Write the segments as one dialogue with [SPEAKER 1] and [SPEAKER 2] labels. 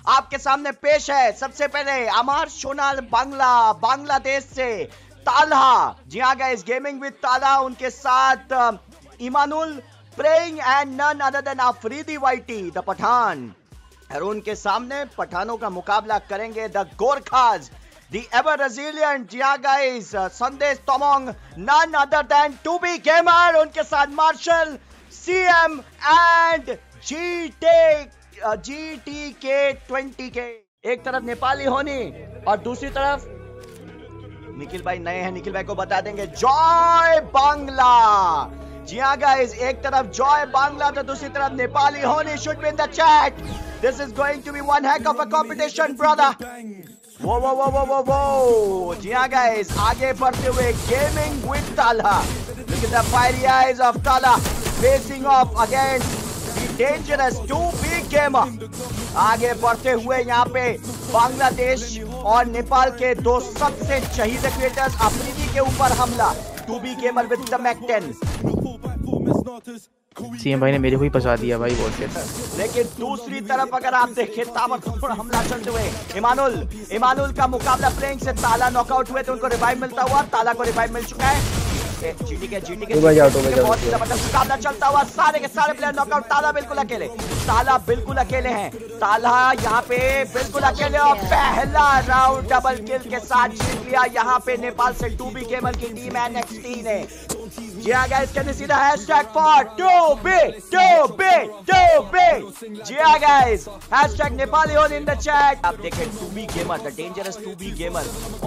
[SPEAKER 1] आपके सामने पेश है सबसे पहले अमर सोनाल बांग्लादेश से ताला। जी हाँ गाइस, गेमिंग विद ताला, उनके साथ इमानुल praying and none other than Afridi वाइटी द पठान। और उनके सामने पठानों का मुकाबला करेंगे the Gorkhas, the ever resilient, yeah guys, संदेश तोमोंग, none other than 2B Gamer, उनके साथ martial, CM and GTK 20K। एक तरफ नेपाली होनी और दूसरी तरफ निखिल भाई नए हैं, निखिल भाई को बता देंगे जॉय बांग्ला। जी हाँ गाइस, एक तरफ जॉय बांग्ला तो दूसरी तरफ नेपाली होनी। Should be in the chat. This is going to be one heck of a competition brother. वो जी हाँ गाइस, आगे बढ़ते हुए gaming with Tala. Look at the fiery eyes of Tala facing off against the dangerous 2B gamer. आगे बढ़ते हुए यहाँ पे बांग्लादेश और नेपाल के दो सबसे शहीद क्रिएटर्स, अफरीदी के ऊपर हमला, 2B gamer with the Mac 10।
[SPEAKER 2] सीएम भाई ने मेरे को ही फंसा दिया भाई बोल के।
[SPEAKER 1] लेकिन दूसरी तरफ अगर आप देखें ताबड़तोड़ हमला चलते हुए इमानुल का मुकाबला प्लेइंग से ताला नॉकआउट हुए तो उनको रिवाइव मिलता हुआ, ताला को रिवाइव मिल चुका है। जीटी के बहुत ही जबरदस्त मुकाबला चलता हुआ, सारे के सारे प्लेयर नॉकआउट, ताला बिल्कुल अकेले हैं। ताला यहाँ पे बिल्कुल अकेले और पहला राउंड डबल किल के साथ जीत लिया यहाँ पे नेपाल से 2B गेमर की टीम NXT ने। जी हाँ guys, can you see the hashtag for 2B। जी हाँ guys, hashtag Nepali hole in the chat. आप देखें 2B gamer, the dangerous 2B gamer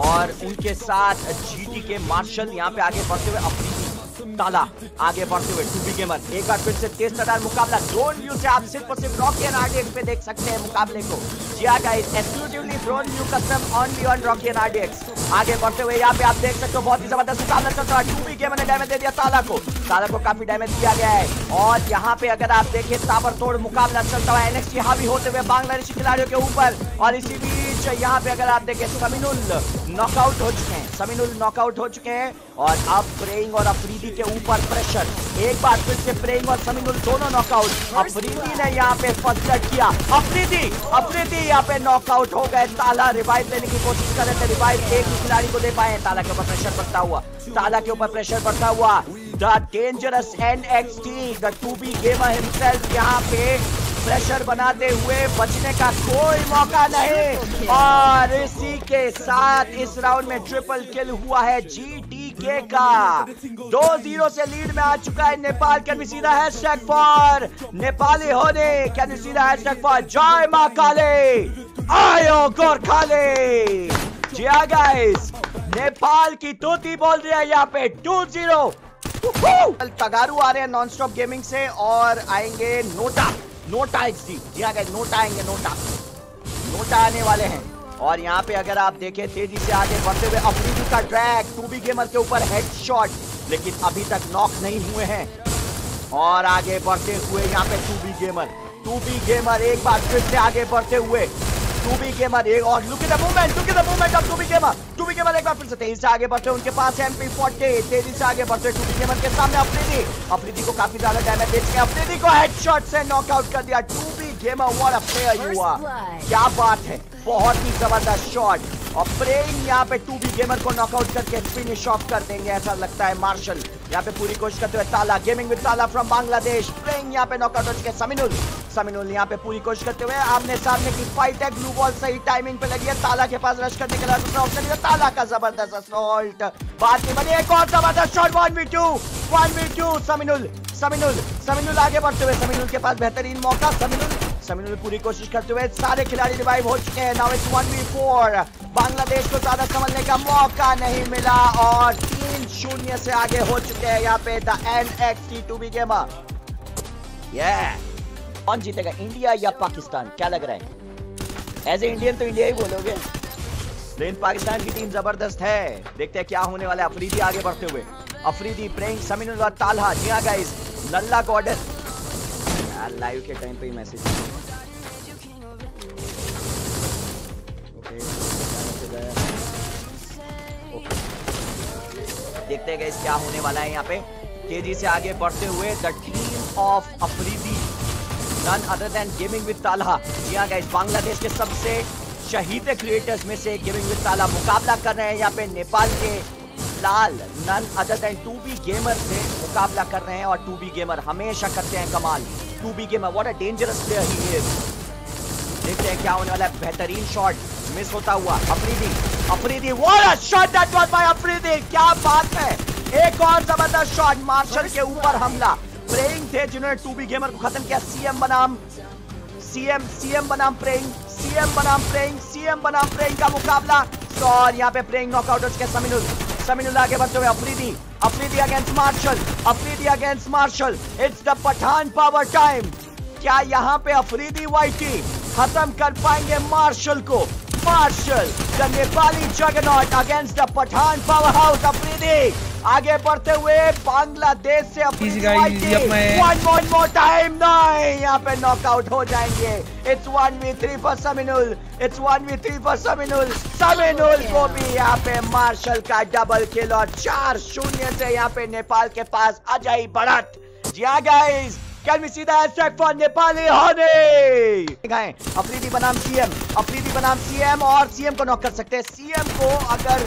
[SPEAKER 1] और उनके साथ जीटी के मार्शल यहाँ पे आगे बढ़ते हुए, अफरीदी ताला आगे बढ़ते हुए 2B गेमर। एक बार फिर से तेज तर्रार मुकाबला ड्रोन व्यू से आप सिर्फ और सिर्फ रॉकी एंड RDX पे देख सकते हैं मुकाबले को। जी हाँ guys, exclusively drone view custom only on Rocky and RDX। आगे बढ़ते हुए यहाँ पे आप देख सकते हो बहुत ही जबरदस्त मुकाबला चल रहा है। 2B गेमर ने डैमेज दे दिया ताला को काफी डैमेज दिया गया है। और यहाँ पे अगर आप देखें ताबड़तोड़ मुकाबला चलता हुआ NXT हावी होते हुए बांग्लादेशी खिलाड़ियों के ऊपर। और इसी बीच यहाँ पे अगर आप देखें समीनुल नॉकआउट हो चुके हैं और अब प्रेइंग और अफरीदी के ऊपर प्रेशर। एक बार फिर से प्रेइंग और समीनुल दोनों नॉकआउट। अफरीदी ने यहाँ पे फर्स्ट ब्लड किया, अफरीदी यहाँ पे नॉकआउट हो गए। ताला रिवाइव लेने की कोशिश कर रहे थे, रिवाइव एक खिलाड़ी को दे पाए। ताला के ऊपर प्रेशर बढ़ता हुआ the dangerous NXT, the 2B gamer himself यहाँ पे प्रेशर बनाते हुए बचने का कोई मौका नहीं। और इसी के साथ इस राउंड में ट्रिपल किल हुआ है GTK का। 2-0 से लीड में आ चुका है Nepal. Can we see the hashtag for Nepali होने, can we see the hashtag for जय मां काली, आयो गोरखाली। जी हाँ गाइस, नेपाल की तूती बोल रही है यहाँ पे 2-0। तगारू आ रहे हैं नॉन स्टॉप गेमिंग से और आएंगे नोटा XD। जी हाँ गाइस, नोटा आने वाले हैं। और यहाँ पे अगर आप देखें तेजी से आगे बढ़ते हुए अफरीदी का ड्रैग 2B गेमर के ऊपर हेडशॉट, लेकिन अभी तक नॉक नहीं हुए हैं। और आगे बढ़ते हुए यहाँ पे 2B गेमर एक बार फिर से आगे बढ़ते हुए 2B गेमर एक और look at the movement of 2B gamer एक बार फिर से तेजी से आगे बढ़ते, उनके पास MP40 तेजी से आगे बढ़ते 2B गेमर के सामने अफरीदी को काफी ज्यादा डैमेज दे चुके हैं। अफरीदी को हेडशॉट से नॉकआउट कर दिया 2B gamer. What a player you are, क्या बात है, बहुत ही जबरदस्त शॉट। और प्रेइंग यहाँ पे 2B गेमर को नॉकआउट करके फिनिश ऑफ कर देंगे ऐसा लगता है। मार्शल यहाँ पे पूरी कोशिश करते हुए, ताला गेमिंग विद ताला फ्रॉम बांग्लादेश। प्रेइंग यहाँ पे नॉकआउट हो चुके, समीनुल यहाँ पे पूरी कोशिश करते हुए आमने सामने की फाइट है। ग्लू बॉल सही टाइमिंग पे लगी है, ताला के पास रश करने के लिए दूसरा ऑप्शन है, ताला का जबरदस्त असॉल्ट, बात नहीं बनी। एक और जबरदस्त शॉट, 1v2 समीनुल आगे बढ़ते हुए, समीनुल के पास बेहतरीन मौका। समीनुल पूरी कोशिश करते हुए, सारे खिलाड़ी रिवाइव हो चुके हैं। Now it's 1v4। बांग्लादेश को ज्यादा संभलने का मौका नहीं मिला और 3-0 से आगे हो चुके हैं यहाँ पे द NXT 2B गेमर। कौन जीतेगा, इंडिया या पाकिस्तान, क्या लग रहा है? एज ए इंडियन तो इंडिया ही बोलोगे, लेकिन पाकिस्तान की टीम जबरदस्त है। देखते हैं क्या होने वाला है। अफरीदी आगे बढ़ते हुए, अफरीदी प्रेइंग समीनुल और ताला। जी हाँ गाइस, लल्ला को ऑर्डर लाइव के टाइम पे ही मैसेज। देखते हैं गाइस क्या होने वाला है यहाँ पे। तेजी से आगे बढ़ते हुए the team of Afridi, none other than Gaming with Tala। जी हाँ गाइस, बांग्लादेश के सबसे शहीद क्रिएटर्स में से Gaming with Tala मुकाबला कर रहे हैं यहाँ पे नेपाल के लाल none other than 2B Gamer से मुकाबला कर रहे हैं। और 2B Gamer हमेशा करते हैं कमाल। 2B Gamer what a dangerous player he is। देखते हैं क्या होने वाला है। बेहतरीन शॉट मिस होता हुआ Afridi what a shot that was by Afridi, क्या बात है। एक और जबरदस्त शॉट, मार्शल के ऊपर हमला। प्रेइंग थे जिन्होंने 2B गेमर को खत्म किया। सीएम बनाम प्रेइंग का मुकाबला। और यहाँ पे प्रेइंग नॉकआउट हो चुके। समीनुल आगे बढ़ते हुए Afridi against Marshal. It's the Pathan power time. क्या यहाँ पे अफरीदी वाइटी खत्म कर पाएंगे मार्शल को? Marshal the Nepali juggernaut against the Pathan powerhouse Afridi. आगे बढ़ते हुए बांग्लादेश से वन मोर टाइम नहीं, यहाँ पे नॉकआउट हो जाएंगे। It's 1v3 for समीनुल। समीनुल को भी यहाँ पे मार्शल का डबल किल और 4-0 से यहाँ पे नेपाल के पास अजय बढ़त। जी हाँ guys, can we see the hashtag for Nepali honey? Afridi बनाम सीएम और सीएम को नॉक कर सकते हैं। सीएम को अगर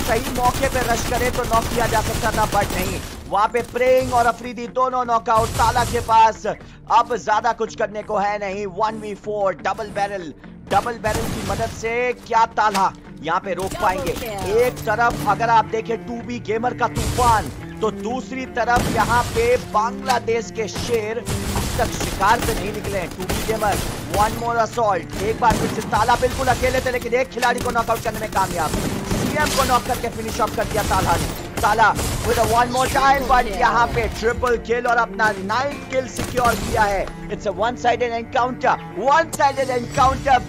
[SPEAKER 1] सही मौके पे रश करे तो नॉक किया जा सकता था, बट नहीं। वहां पे प्रेइंग और अफरीदी दोनों नॉकआउट। ताला के पास अब ज्यादा कुछ करने को है नहीं। 1v4 डबल बैरल की मदद से क्या ताला यहाँ पे रोक पाएंगे? एक तरफ अगर आप देखें 2B गेमर का तूफान, तो दूसरी तरफ यहाँ पे बांग्लादेश के शेर अब तक शिकार से नहीं निकले हैं। 2B gamer one more assault. एक बार फिर से ताला बिल्कुल अकेले थे, लेकिन एक खिलाड़ी को नॉकआउट करने में कामयाब। सीएम को नॉक करके फिनिश ऑफ कर दिया ताला with a one more time, but यहाँ पे ट्रिपल किल और अपना 9 किल सिक्योर किया है। It's a one-sided encounter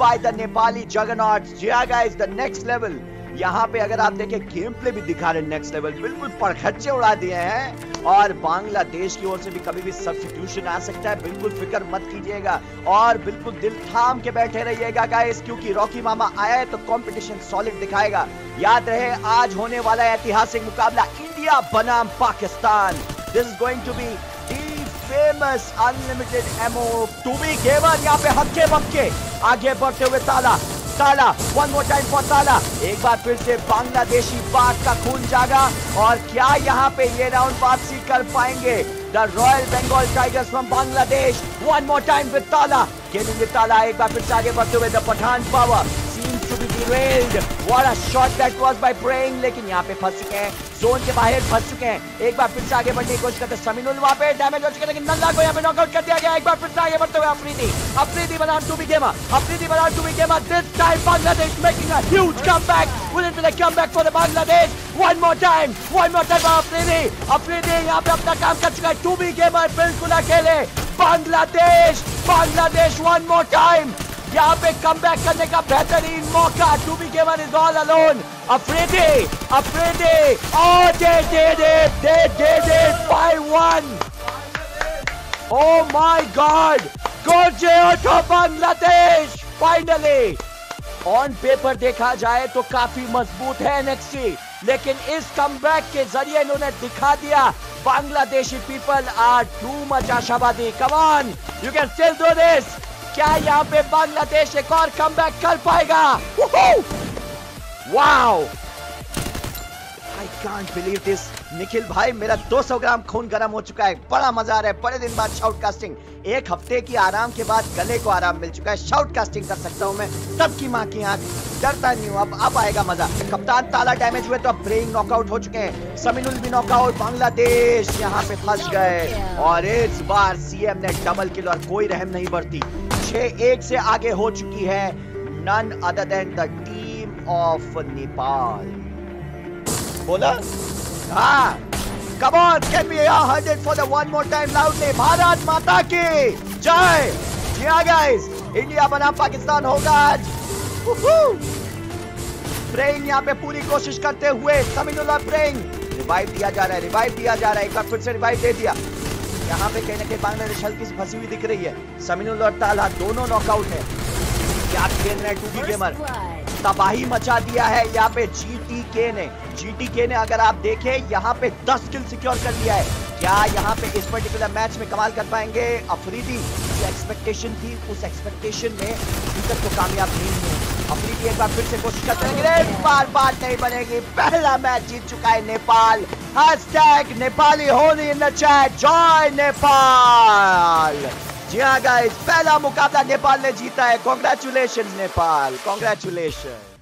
[SPEAKER 1] by the Nepali juggernauts। Yeah guys, the next level। यहाँ पे अगर आप देखें गेम प्ले भी दिखा रहे हैं नेक्स्ट लेवल, बिल्कुल परखच्चे उड़ा दिए हैं। और बांग्लादेश की ओर से भी कभी भी सब्स्टिट्यूशन आ सकता है, बिल्कुल फिक्र मत कीजिएगा और बिल्कुल दिल थाम के बैठे रहिएगा गाइस, क्योंकि रॉकी मामा आया है तो कंपटीशन सॉलिड दिखाएगा। याद रहे आज होने वाला ऐतिहासिक मुकाबला इंडिया बनाम Pakistan. This is going to be the famous unlimited MO. 2B gamer यहाँ पे हक्के बक्के आगे बढ़ते हुए ताला वन मोर टाइम फॉर ताला। एक बार फिर से बांग्लादेशी बाघ का खून जागा और क्या यहाँ पे ये राउंड वापसी कर पाएंगे the royal Bengal tigers from Bangladesh? One more time with Tala, gaming with Tala. एक बार फिर से आगे बढ़ते हुए the Pathan power seems to be derailed. What a shot that was by praying, लेकिन यहाँ पे फंस चुके हैं, जोन के बाहर फंस चुके हैं। एक बार फिर से आगे बढ़ने की कोशिश करते समीनुल, वहां पे डैमेज हो चुके हैं, लेकिन नल्ला को यहाँ पे नॉकआउट कर दिया गया। एक बार फिर से आगे बढ़ते हुए अफरीदी बनाम 2B gamer. This time Bangladesh making a huge comeback. Will it be the comeback for the Bangladesh? One more time Afridi यहाँ पे अपना काम कर चुका है। 2B गेमर बिल्कुल अकेले। बांग्लादेश वन मोर टाइम, यहाँ पे कमबैक करने का बेहतरीन मौका। 2B gamer is all alone. Afridi oh they did it by 1। oh my god, Gorgeous to Bangladesh finally। On paper देखा जाए तो काफी मजबूत है NXT, लेकिन इस कमबैक के जरिए इन्होंने दिखा दिया Bangladeshi people are too much आशावादी। Come on, you can still do this. क्या यहाँ पे बांग्लादेश एक और कमबैक कर पाएगा? Wow, I can't believe this. Nikhil भाई, मेरा 200 ग्राम खून गर्म हो चुका है, बड़ा मजा आ रहा है। बड़े दिन बाद शाउटकास्टिंग, एक हफ्ते की आराम के बाद गले को आराम मिल चुका है। शाउटकास्टिंग कर सकता हूं मैं, सबकी मां की आंख, डरता नहीं हूं। अब आएगा मजा। कप्तान ताला डैमेज हुए तो अब प्रेइंग नॉकआउट हो चुके हैं। समीनुल भी नॉकआउट। बांग्लादेश यहाँ पे फंस गए और इस बार सीएम ने डबल किल और कोई रहम नहीं बरती। 6-1 से आगे हो चुकी है none other than the team of Nepal. बोला हाँ, come on, can we heard it for the one more time loudly? Bharat माता की जय। जी हाँ गाइस, इंडिया बनाम पाकिस्तान होगा आज। प्रेइंग यहाँ पे पूरी कोशिश करते हुए समीनुल और प्रेइंग। रिवाइव दिया जा रहा है, एक बार फिर से रिवाइव दे दिया। यहाँ पे कहीं ना कहीं बांग्लादेश हल्की सी फंसी हुई दिख रही है। समीनुल और ताला दोनों नॉकआउट है। क्या खेल रहे हैं 2B गेमर, तबाही मचा दिया है यहाँ पे GTK ने। अगर आप देखें यहाँ पे 10 किल सिक्योर कर लिया है। क्या यहाँ पे इस पर्टिकुलर मैच में कमाल कर पाएंगे अफरीदी? जो एक्सपेक्टेशन थी उस एक्सपेक्टेशन में विकेट तो कामयाब नहीं हुए। अफरीदी एक बार फिर से कोशिश करते हैं, बार नहीं बनेगी। पहला मैच जीत चुका है नेपाल। हैशटैग नेपाली होली इन द चैट, जॉय नेपाल। जी हाँ गाइस, पहला मुकाबला नेपाल ने जीता है। Congratulation Nepal, congratulation.